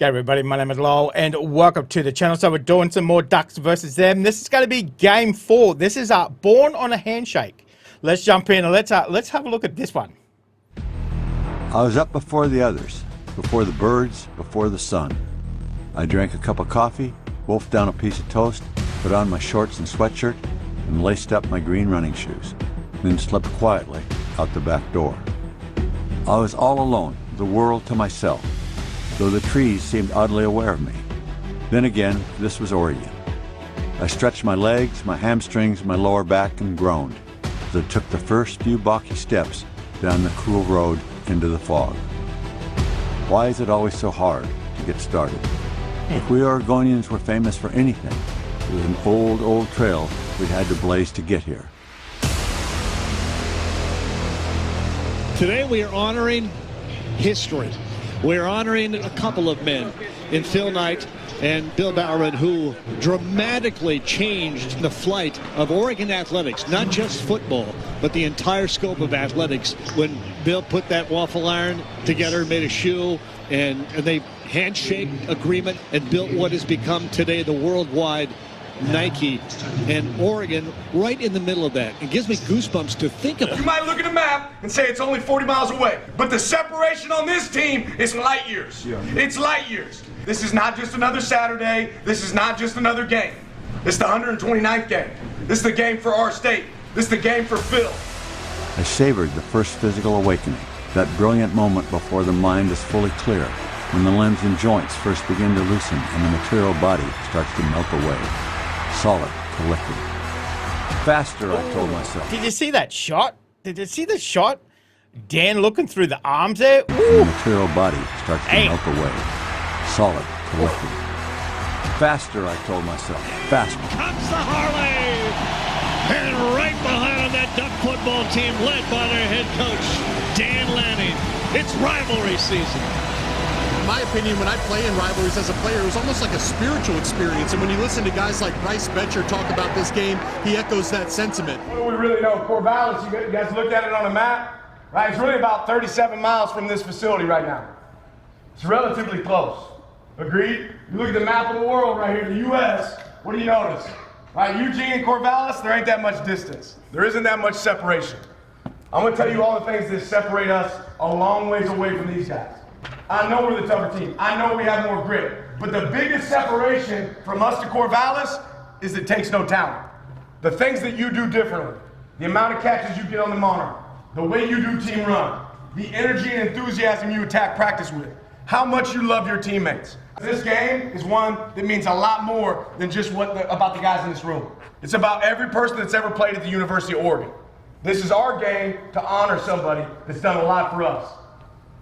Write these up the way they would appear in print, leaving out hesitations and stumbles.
G'day everybody, my name is Lowell and welcome to the channel. So we're doing some more Ducks versus them. This is going to be game 4. This is Born on a Handshake. Let's jump in and let's have a look at this one. I was up before the others, before the birds, before the sun. I drank a cup of coffee, wolfed down a piece of toast, put on my shorts and sweatshirt, and laced up my green running shoes, then slept quietly out the back door. I was all alone, the world to myself, though the trees seemed oddly aware of me. Then again, this was Oregon. I stretched my legs, my hamstrings, my lower back, and groaned as I took the first few boggy steps down the cool road into the fog. Why is it always so hard to get started? If we Oregonians were famous for anything, it was an old trail we'd had to blaze to get here. Today we are honoring history. We're honoring a couple of men in Phil Knight and Bill Bowerman who dramatically changed the flight of Oregon athletics, not just football, but the entire scope of athletics. When Bill put that waffle iron together, made a shoe, and they handshake agreement and built what has become today the worldwide Nike, and Oregon right in the middle of that. It gives me goosebumps to think about. You might look at a map and say it's only 40 miles away, but the separation on this team is light years. Yeah. It's light years. This is not just another Saturday. This is not just another game. It's the 129th game. This is the game for our state. This is the game for Phil. I savored the first physical awakening, that brilliant moment before the mind is fully clear, when the limbs and joints first begin to loosen and the material body starts to melt away. Solid, collected. Faster, I told myself. Did you see that shot? Did you see the shot? Dan looking through the arms there? Ooh. The material body starts to melt away. Solid, collected. Faster, I told myself. Faster. Comes the Harley! And right behind that Duck football team led by their head coach, Dan Lanning. It's rivalry season. In my opinion, when I play in rivalries as a player, it was almost like a spiritual experience. And when you listen to guys like Bryce Betcher talk about this game, he echoes that sentiment. What do we really know? Corvallis, you guys looked at it on a map, right? It's really about 37 miles from this facility right now. It's relatively close. Agreed? You look at the map of the world right here, the U.S., what do you notice? Right, Eugene and Corvallis, there ain't that much distance. There isn't that much separation. I'm going to tell you all the things that separate us a long ways away from these guys. I know we're the tougher team. I know we have more grit. But the biggest separation from us to Corvallis is it takes no talent. The things that you do differently, the amount of catches you get on the Monarch, the way you do team run, the energy and enthusiasm you attack practice with, how much you love your teammates. This game is one that means a lot more than just about the guys in this room. It's about every person that's ever played at the University of Oregon. This is our game to honor somebody that's done a lot for us.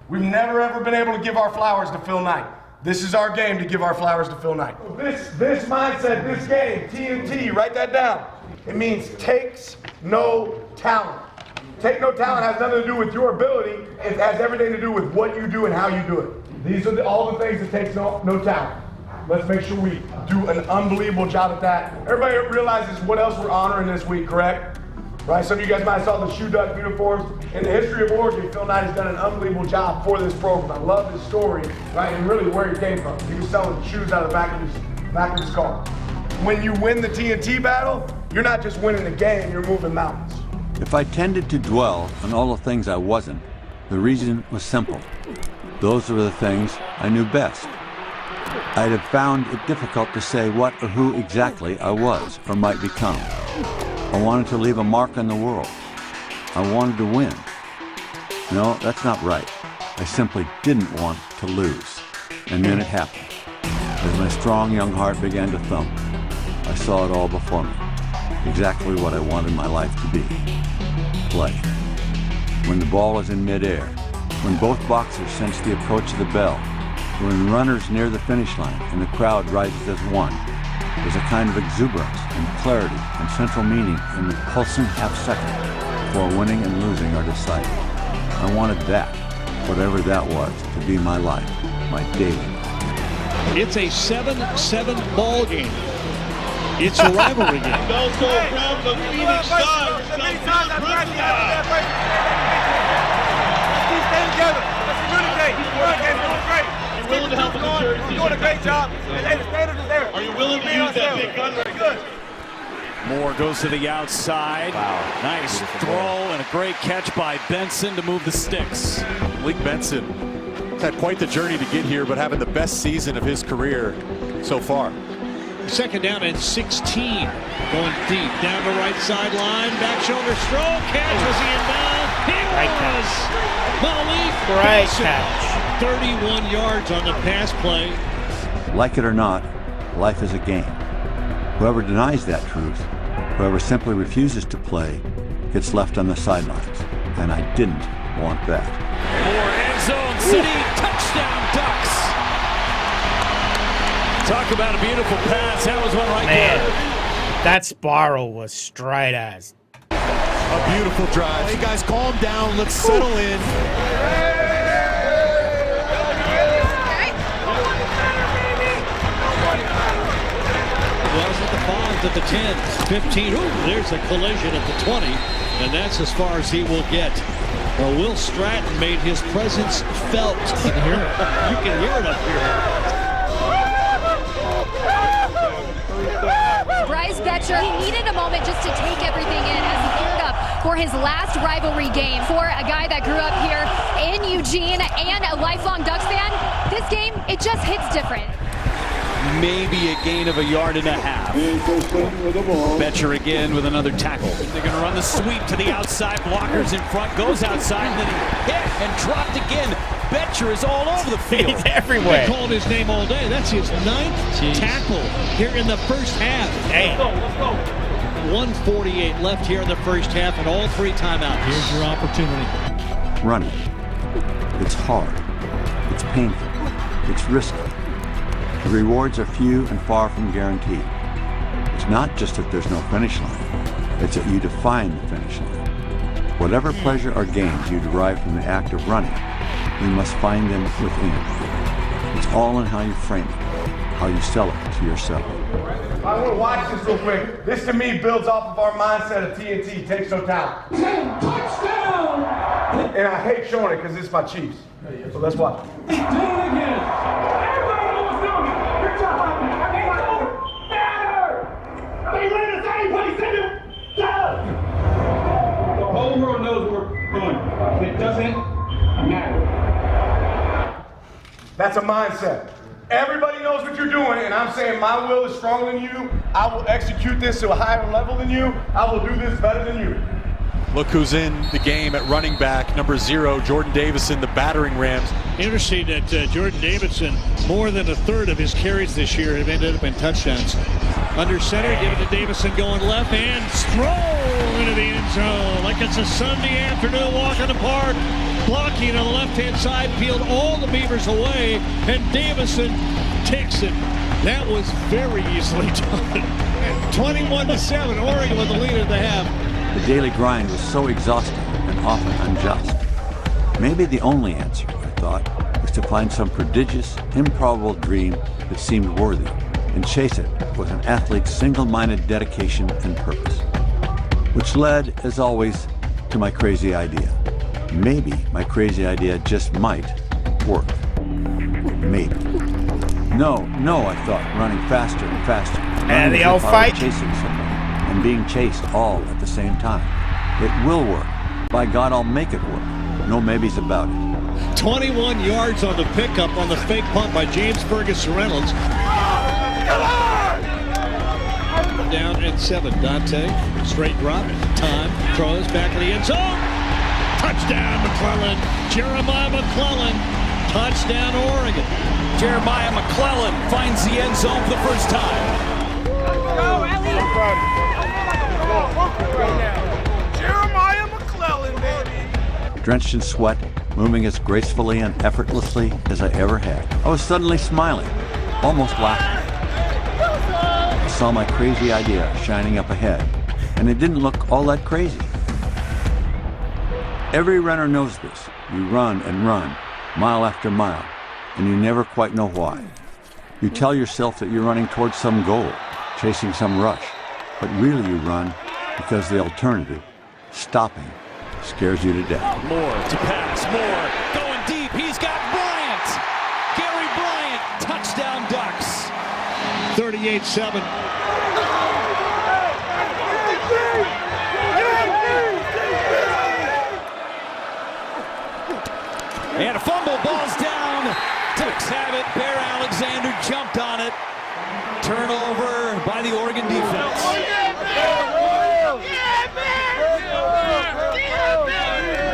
We've never ever been able to give our flowers to Phil Knight. This is our game to give our flowers to Phil Knight. This mindset, this game, TNT, write that down. It means takes no talent. Take no talent has nothing to do with your ability. It has everything to do with what you do and how you do it. These are all the things that takes no talent. Let's make sure we do an unbelievable job at that. Everybody realizes what else we're honoring this week, correct? Right, some of you guys might have saw the Shoe Duck uniforms. In the history of Oregon, Phil Knight has done an unbelievable job for this program. I love his story, right, and really where he came from. He was selling shoes out of the back of his car. When you win the TNT battle, you're not just winning the game, you're moving mountains. If I tended to dwell on all the things I wasn't, the reason was simple. Those were the things I knew best. I'd have found it difficult to say what or who exactly I was or might become. I wanted to leave a mark on the world. I wanted to win. No, that's not right. I simply didn't want to lose. And then it happened. As my strong young heart began to thump, I saw it all before me. Exactly what I wanted my life to be. Play. When the ball is in midair, when both boxers sense the approach of the bell, when runners near the finish line and the crowd rises as one, there's a kind of exuberance and clarity and central meaning in the pulsing half second before winning and losing are decided. I wanted that, whatever that was, to be my life, my daily life. It's a 7-7 ball game. It's a rivalry game. Also from the Phoenix Suns. Let's stay together. Let's communicate. We're great. willing to help with the jersey? You're doing a great job. Hey, the standard is there. Are you willing to use that big gun? Very good. Moore goes to the outside. Wow. Nice throw and a great catch by Benson to move the sticks. Malik Benson had quite the journey to get here, but having the best season of his career so far. Second down and 16. Going deep down the right sideline. Back shoulder stroke. Catch was he inbound? He was. Malik Great Benson, catch. 31 yards on the pass play. Like it or not, life is a game. Whoever denies that truth, whoever simply refuses to play, gets left on the sidelines. And I didn't want that. Moore end zone city touchdown Ducks. Talk about a beautiful pass. That was one right Man, there. that spiral was straight as. A beautiful drive. Hey guys, calm down. Let's settle in. Was at the 5, at the 10, 15. Ooh, there's a collision at the 20, and that's as far as he will get. Well, Will Stratton made his presence felt. You can hear it. You can hear it up here. Bryce Betcher, he needed a moment just to take everything in as he geared up for his last rivalry game. For a guy that grew up here in Eugene and a lifelong Ducks fan, this game, it just hits different. Maybe a gain of a yard and a half. Betcher again with another tackle. They're going to run the sweep to the outside. Blockers in front, goes outside, and then he hit and dropped again. Betcher is all over the field. He's everywhere. They called his name all day. That's his 9th tackle here in the first half. Damn. 1:48 left here in the first half, and all 3 timeouts. Here's your opportunity. Running. It's hard. It's painful. It's risky. The rewards are few and far from guaranteed. It's not just that there's no finish line, it's that you define the finish line. Whatever pleasure or gains you derive from the act of running, you must find them within. It's all in how you frame it, how you sell it to yourself. I want to watch this real quick. This to me builds off of our mindset of TNT, takes no talent. Touchdown! And I hate showing it because it's my Chiefs. So let's watch. Do it again. The whole world knows we're going. It doesn't matter. That's a mindset. Everybody knows what you're doing, and I'm saying my will is stronger than you. I will execute this to a higher level than you. I will do this better than you. Look who's in the game at running back, number 0, Jordan Davison, the battering Rams. Interesting that Jordan Davidson, more than a third of his carries this year have ended up in touchdowns. Under center, give it to Davison going left and throw into the end zone like it's a Sunday afternoon walk in the park. Blocking on the left-hand side, peeled all the Beavers away, and Davison takes it. That was very easily done. 21-7, Oregon with the lead at the half. The daily grind was so exhausting and often unjust. Maybe the only answer, I thought, was to find some prodigious, improbable dream that seemed worthy and chase it with an athlete's single-minded dedication and purpose. Which led, as always, to my crazy idea. Maybe my crazy idea just might work. Maybe. No, I thought, running faster and faster. And the old fight. Chasing somebody and being chased all at the same time. It will work. By God, I'll make it work. No maybes about it. 21 yards on the pickup on the fake punt by James Fergus Reynolds. Down at 7. Dante, straight drop, time, throws back of the end zone. Touchdown, McClellan. Jeremiah McClellan. Touchdown, Oregon. Jeremiah McClellan finds the end zone for the first time. Go, Ellie! Jeremiah McClellan, baby! Drenched in sweat, moving as gracefully and effortlessly as I ever had. I was suddenly smiling, almost laughing. I saw my crazy idea shining up ahead, and it didn't look all that crazy. Every runner knows this. You run and run, mile after mile, and you never quite know why. You tell yourself that you're running towards some goal, chasing some rush, but really you run because the alternative, stopping, scares you to death. Moore to pass. Moore going deep. He's got Bryant. Gary Bryant. 38-7. And a fumble, ball's down. Ducks have it. Bear Alexander jumped on it. Turnover by the Oregon defense.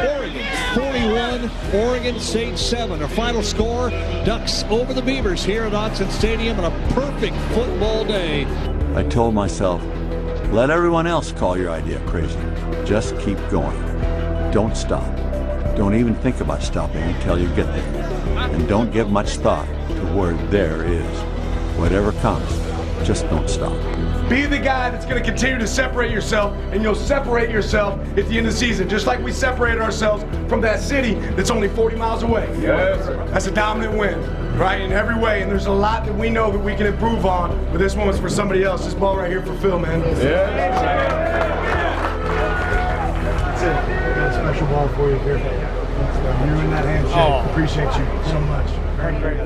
Oregon 41, Oregon State 7. Our final score, Ducks over the Beavers here at Autzen Stadium on a perfect football day. I told myself, let everyone else call your idea crazy. Just keep going. Don't stop. Don't even think about stopping until you get there. And don't give much thought to where there is. Whatever comes, just don't stop. Be the guy that's going to continue to separate yourself, and you'll separate yourself at the end of the season, just like we separated ourselves from that city that's only 40 miles away. Yes. That's a dominant win, right, in every way, and there's a lot that we know that we can improve on, but this one was for somebody else. This ball right here for Phil, man. Yeah. That's it. I got a special ball for you here. You and that handshake. Oh. Appreciate you so much. Very great.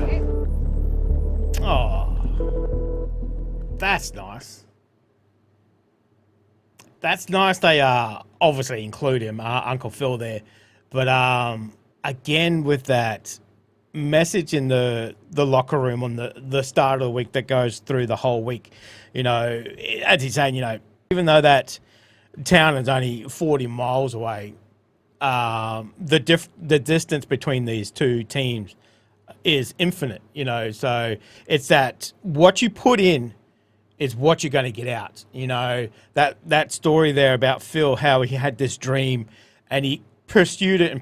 Oh, that's nice. That's nice. They obviously include him, Uncle Phil there, but again with that message in the locker room on the start of the week that goes through the whole week. You know, as he's saying, you know, even though that town is only 40 miles away, the distance between these two teams is infinite, you know, so it's that what you put in is what you're going to get out. You know, that story there about Phil, how he had this dream and he pursued it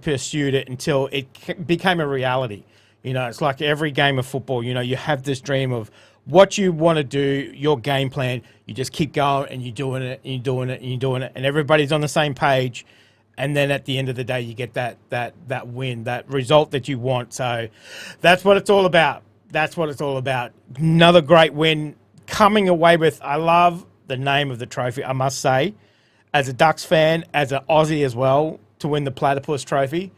until it became a reality. You know, it's like every game of football, you know, you have this dream of what you want to do, your game plan, you just keep going and you're doing it and you're doing it and you're doing it and everybody's on the same page. And then at the end of the day, you get that win, that result that you want. So that's what it's all about. That's what it's all about. Another great win coming away with. I love the name of the trophy, I must say. As a Ducks fan, as an Aussie as well, to win the Platypus Trophy,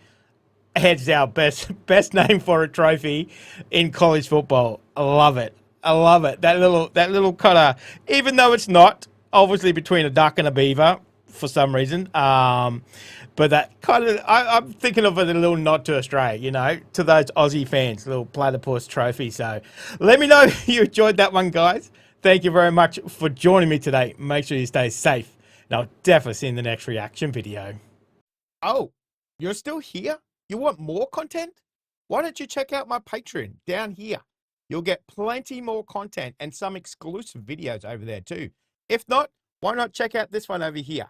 hands down, best name for a trophy in college football. I love it. I love it. That little kind of, even though it's not obviously between a duck and a beaver, for some reason, but that kind of, I'm thinking of it a little nod to Australia, you know, to those Aussie fans, little Platypus Trophy. So let me know if you enjoyed that one, guys. Thank you very much for joining me today. Make sure you stay safe, and I'll definitely see you in the next reaction video. Oh, you're still here? You want more content? Why don't you check out my Patreon down here? You'll get plenty more content and some exclusive videos over there too. If not, why not check out this one over here?